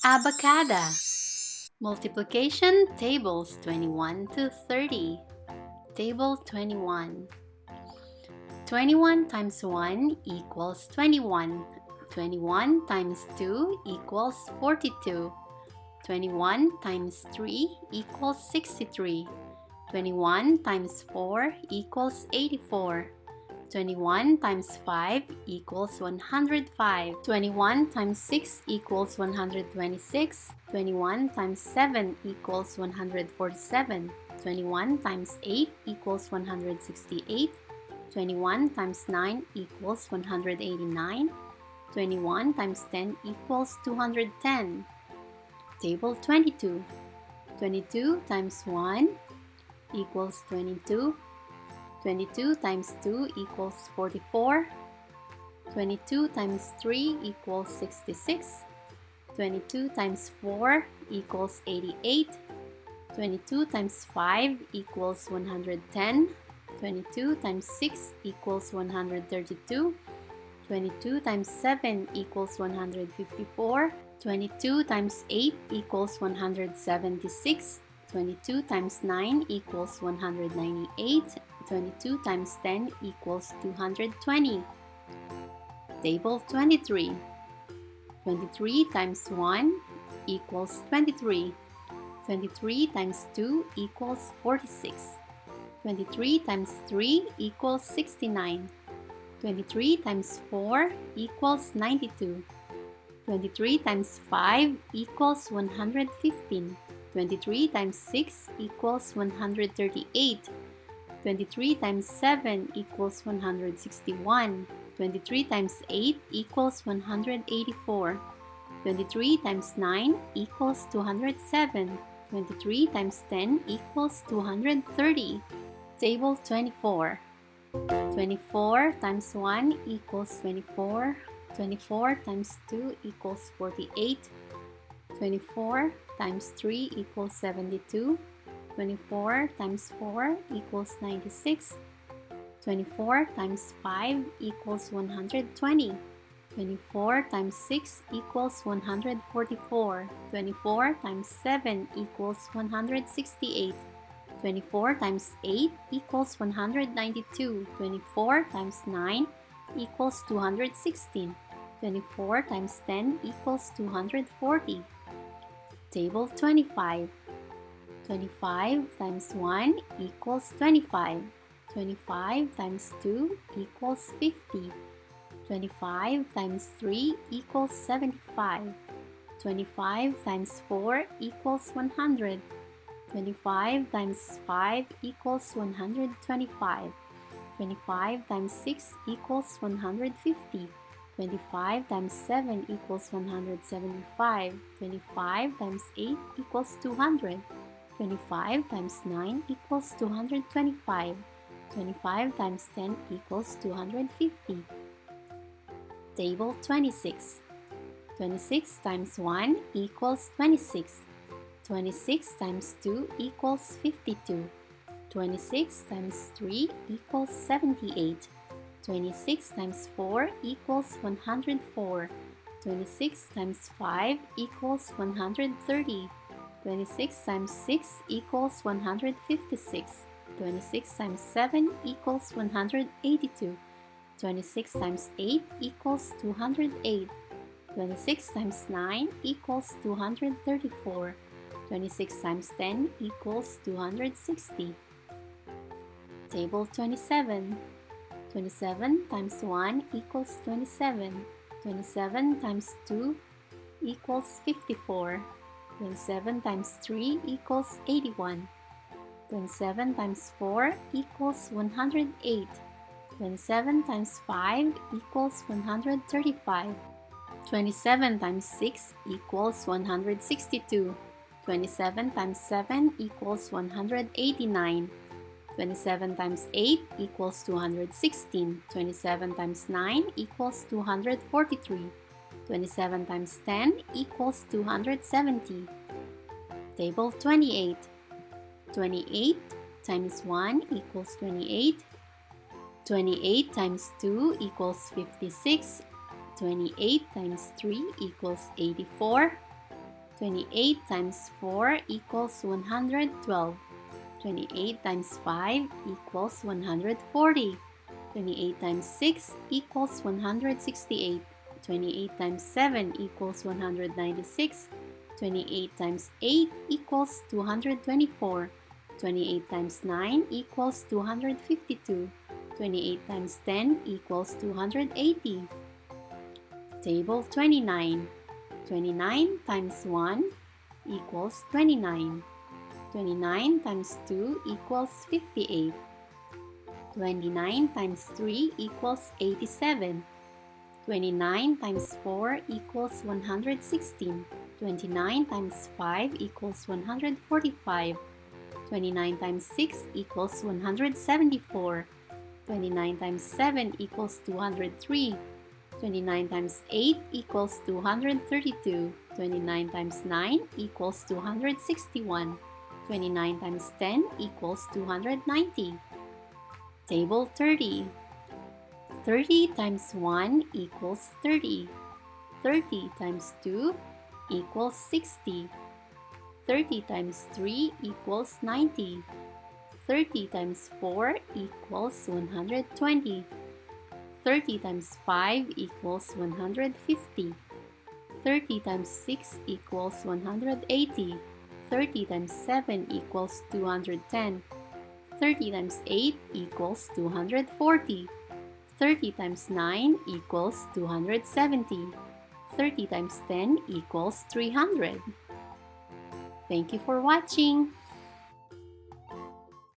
Abacada. Multiplication tables 21 to 30. Table 21. 21 times 1 equals 21. 21 times 2 equals 42. 21 times 3 equals 63. 21 times 4 equals 84. 21 times 5 equals 105. 21 times 6 equals 126. 21 times 7 equals 147. 21 times 8 equals 168. 21 times 9 equals 189. 21 times 10 equals 210. Table 22. 22 times 1 equals 22. 22 times 2 equals 44. 22 times 3 equals 66. 22 times 4 equals 88. 22 times 5 equals 110. 22 times 6 equals 132. 22 times 7 equals 154. 22 times 8 equals 176. 22 times 9 equals 198. 22 times 10 equals 220. Table 23. 23 times 1 equals 23. 23 times 2 equals 46. 23 times 3 equals 69. 23 times 4 equals 92. 23 times 5 equals 115. 23 times 6 equals 138. 23 times 7 equals 161. 23 times 8 equals 184. 23 times 9 equals 207. 23 times 10 equals 230. Table 24. 24 times 1 equals 24. 24 times 2 equals 48. 24 times 3 equals 72. 24 times 4 equals 96. 24 times 5 equals 120. 24 times 6 equals 144. 24 times 7 equals 168. 24 times 8 equals 192. 24 times 9 equals 216. 24 times 10 equals 240. Table 25. 25 times 1 equals 25. 25 times 2 equals 50. 25 times 3 equals 75. 25 times 4 equals 100. 25 times 5 equals 125. 25 times 6 equals 150. 25 times 7 equals 175. 25 times 8 equals 200. 25 times 9 equals 225. 25 times 10 equals 250. Table 26. 26 times 1 equals 26. 26 times 2 equals 52. 26 times 3 equals 78. 26 times 4 equals 104. 26 times 5 equals 130. 26 times 6 equals 156. 26 times 7 equals 182. 26 times 8 equals 208. 26 times 9 equals 234. 26 times 10 equals 260. Table 27. 27 times 1 equals 27. 27 times 2 equals 54. 27 times 3 equals 81. 27 times 4 equals 108. 27 times 5 equals 135. 27 times 6 equals 162. 27 times 7 equals 189. 27 times 8 equals 216. 27 times 9 equals 243. 27 times 10 equals 270. Table 28. 28 times 1 equals 28. 28 times 2 equals 56. 28 times 3 equals 84. 28 times 4 equals 112. 28 times 5 equals 140. 28 times 6 equals 168. 28 times 7 equals 196. 28 times 8 equals 224. 28 times 9 equals 252. 28 times 10 equals 280. Table 29. 29 times 1 equals 29. 29 times 2 equals 58. 29 times 3 equals 87. 29 times 4 equals 116. 29 times 5 equals 145. 29 times 6 equals 174. 29 times 7 equals 203. 29 times 8 equals 232. 29 times 9 equals 261. 29 times 10 equals 290. Table 30. 30 times 1 equals 30. 30 times 2 equals 60. 30 times 3 equals 90. 30 times 4 equals 120. 30 times 5 equals 150. 30 times 6 equals 180. 30 times 7 equals 210. 30 times 8 equals 240. 30 times 9 equals 270. 30 times 10 equals 300. Thank you for watching.